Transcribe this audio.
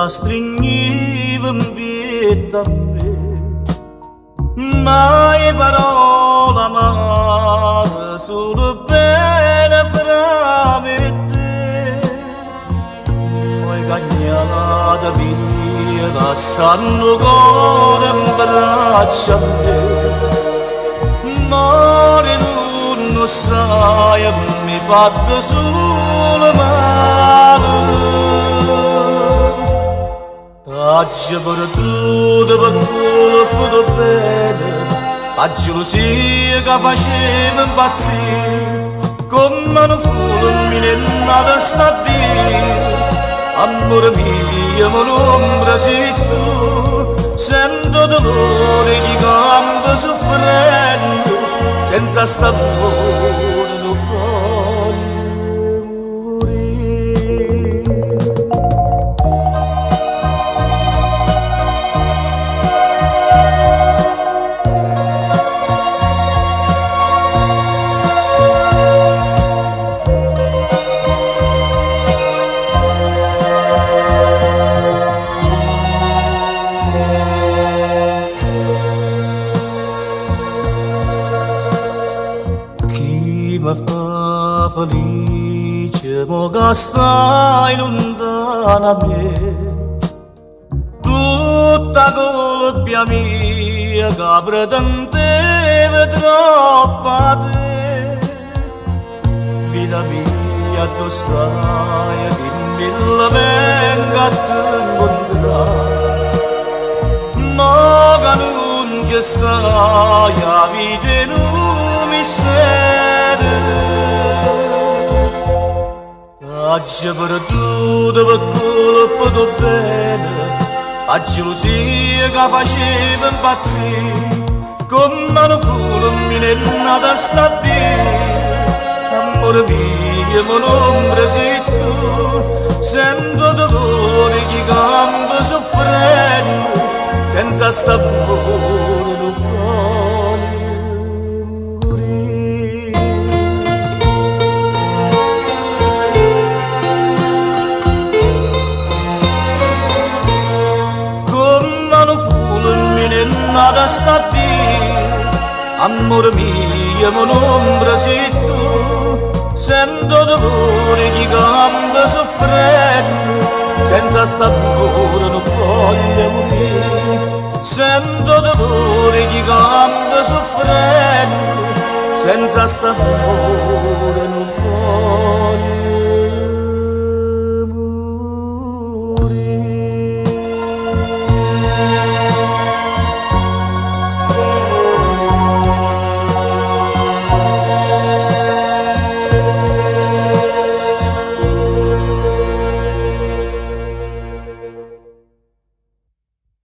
stringevo vita a me, mai parola amare, solo bene fra me e te. Poi cagnata via, lasciando cuore in braccia a te. Mare non sai, mi fatto solo male. Oggi perduto per colpo di bene, la gelosia che faceva impazzire, come un fulmine nata sta a dire. Amore mio, ma l'ombra sei tu, sento dolore di gambe soffrendo, senza st'amore non voglio morire. Mi fa felice, mo che stai lontana a me, tutta colpa mia che pretendeva troppo a te. Vita mia, tu stai, che mi venga a te incontrare, ma che non ci stai, a vita non mi stai. Oggi perduto per colpo di bene, la gelosia che faceva impazzire, come un fulmine nata sta a dire. Amore mio, ma l'ombra sei tu, sento dolore di gambe soffrendo, senza st'amore non voglio morire. Nada sta a dire, amore mio, ma l'ombra sei tu, sento dolore di gambe soffrendo, senza st'amore non voglio morire. Sento dolore di gambe soffrendo, senza st'amore